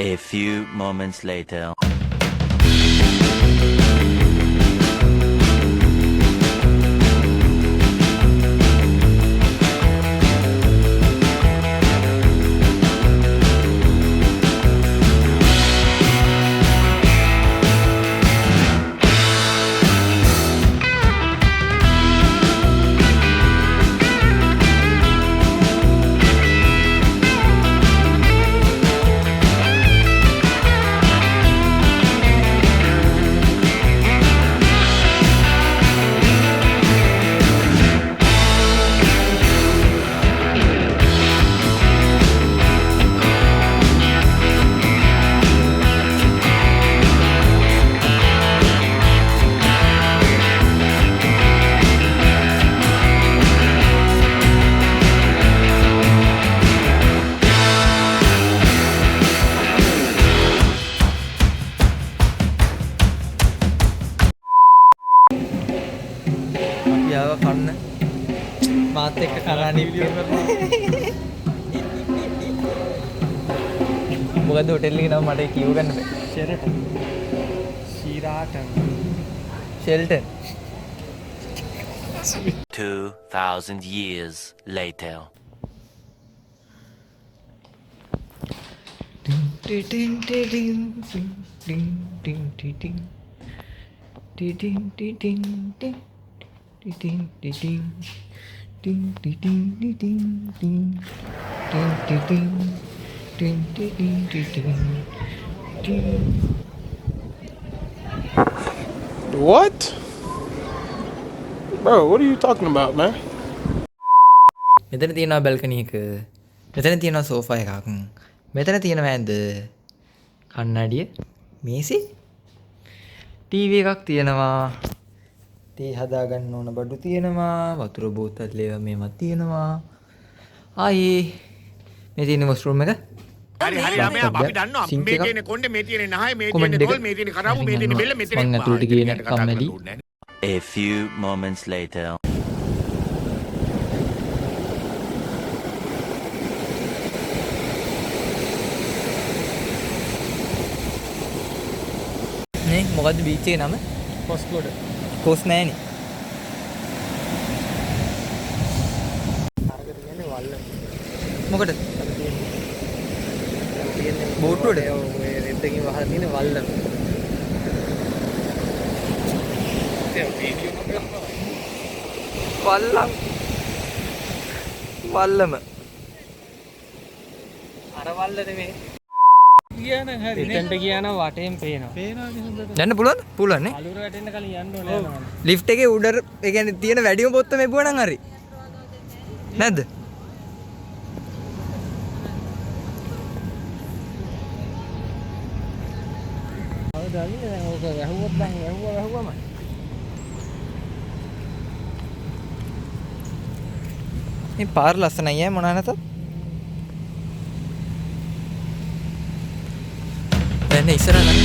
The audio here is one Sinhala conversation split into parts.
A few moments later. කන්න මාත් එක්ක කරානේ වීඩියෝ කරනවා. මොකද හොටෙල් එකේ නම මට කියව ගන්න බෑ. ෂෙරටන්. Shelton. 2000 years later. What? Bro, what are you talking about, man? මෙතන තියෙනවා බල්කනි එක. මෙතන තියෙනවා සෝෆා එකක්. මෙතන තියෙනවා ඇඳ. කන්නඩිය. මේසෙ. ටීවී එකක් තියෙනවා. තේ හදා ගන්න ඕන බඩු තියෙනවා. වතුර බෝතල් ඒවා මේවත් තියෙනවා. ආයේ මේ තියෙන වොෂ්රූම් එක. හරි ළමයා අපි දන්නවා මේ තියෙන කොණ්ඩේ මේ තියෙන නහය මේ තියෙන තොල් මේ තියෙන කරාබු මේ තියෙන බෙල්ල මෙතන මං අතුලට ගියේ නැහැ කම්මැලි. A few moments later. නේ මොකද්ද බීච් එකේ නම? කොස්කෝඩ. කොස් නෑනේ. අරක තියෙන්නේ වල්ල. මොකටද? බෝට්ටුවද? ඔය රෙද්දකින් වහලා තියෙන වල්ලම. වල්ලම. අර වල්ල නෙමෙයි. ගියා නම් හරි නේ. එතනට ගියා නම් වටේම පේනවා. පේනවනේ හොඳට. යන්න පුළුවන්ද? පුළුවන් නේ. අලුර වැටෙන්න කලින් යන්න ඕනේ යනවා. ලිෆ්ට් එකේ උඩ ඒ කියන්නේ තියෙන වැඩිම පොත්ත මෙපුවා නම් හරි. නැද්ද? මේ පාර ලස්සනයි ඈ මොනවා නැතත්. දැන් ඉස්සරහ නම්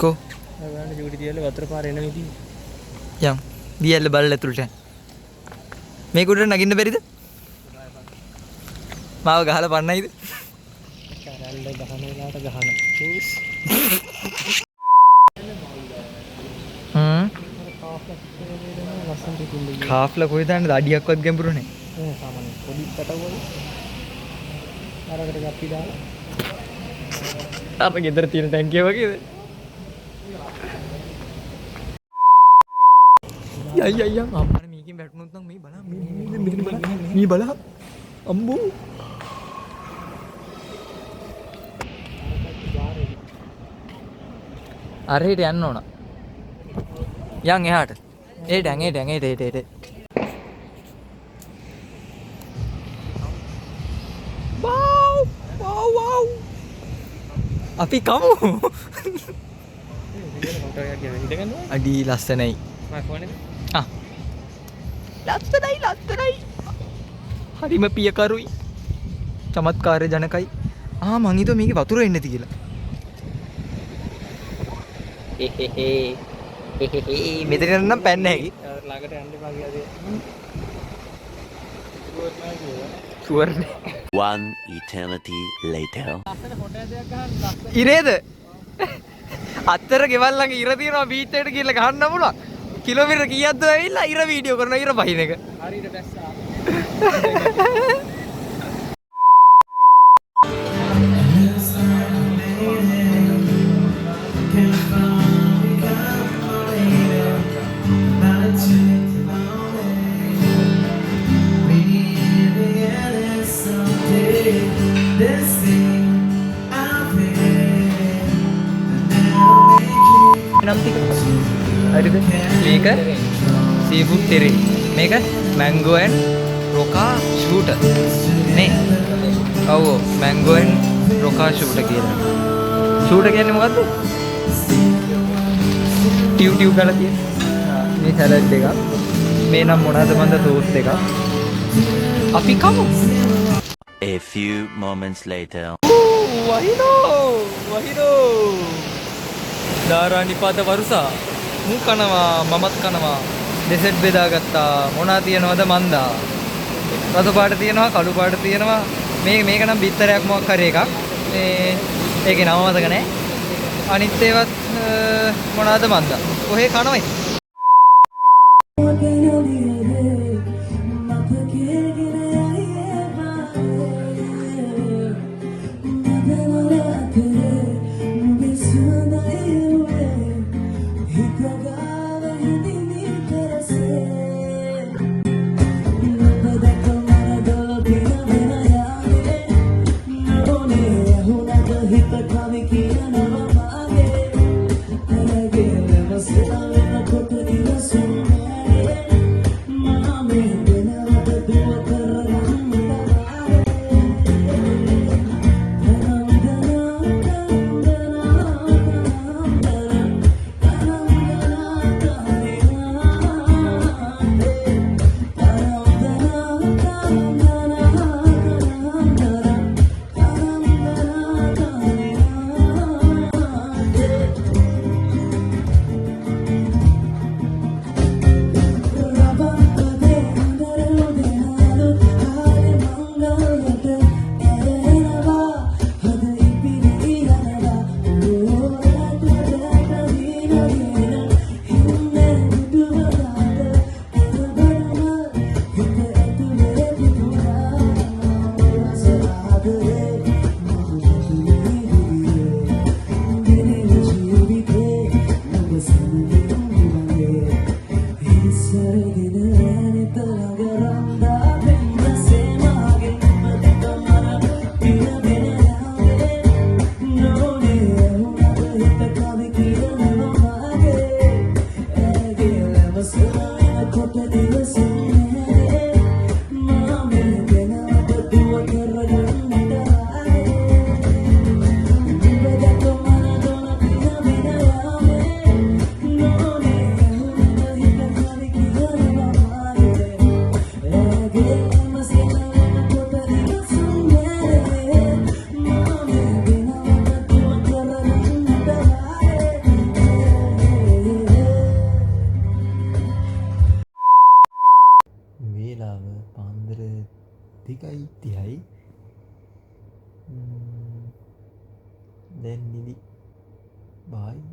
को වතුර පාර එන විදිහ යම් දියල්ල බලලා ඇතුළට මේක උඩට නගින්න බැරිද මාව ගහලා පන්නයිද කරල්ල ගහන වෙලාවට ගහන කාෆ්ලා කොහෙද යන්නේ අඩියක්වත් ගැඹුරු නැහැ සාමාන්‍ය පොඩි පැටවල අරකට ගප්පි දාලා අර ගෙදර තියෙන ටැංකිය වගේද අම්මා මේකෙන් වැටුනොත් නම් මේ බලන්න මේ බලන්න අම්බෝ අරහෙට යන්න ඕන. යන් එහාට. ඒට. වව්. අපි කමු. අඩි ලස්සනයි. ලස්සනයි. හරිම පියකරුයි. චමත්කාර ජනකයි. මං හිතුවා මේකේ වතුර එන්නේ නැති කියලා. මෙතන නම් පැන්න හැකි. ළඟට යන්න එපා කියලා. ෂුවර් නේ. One eternity later. ඉරේද? අත්තර ගෙවල් ළඟ ඉර තියෙනවා බීච් එකට ගිහලා ගහන්න පුළුවන්. කිලෝමීටර කීයක්ද ඇවිල්ලා ඉර වීඩියෝ කරනවා ඉර බහින එක. හරියට බැස්සා. නම් ටික හරිද මේක සීෆුඩ් ටෙරේ මේක මැංගෝ ඇන්ඩ් රොකා ෂූටර් නේ ඔව් මැංගෝ ඇන්ඩ් රොකා ෂූටර් කියලා ෂූටර් කියන්නේ මොකද්ද ටියුබ් ගාලා තියෙන මේ සලාඩ් දෙක මේ නම් මොනවද මන්ද සෝස් දෙක අපි කමු A few moments later. වහිනෝ දාරානිපාත වරුසා මු කනවා මමත් කනවා දෙසෙට් බෙදාගත්තා මොනා තියනවද මන්දා රතු පාට තියෙනවා කළු පාට තියෙනවා මේක නම් බිත්තරයක් මොකක් හරි එකක් මේ ඒකේ නම මතක නැහැ අනිත් ඒවත් මොනවාද මන්දා කොහේ කනවයි tihay then nili bye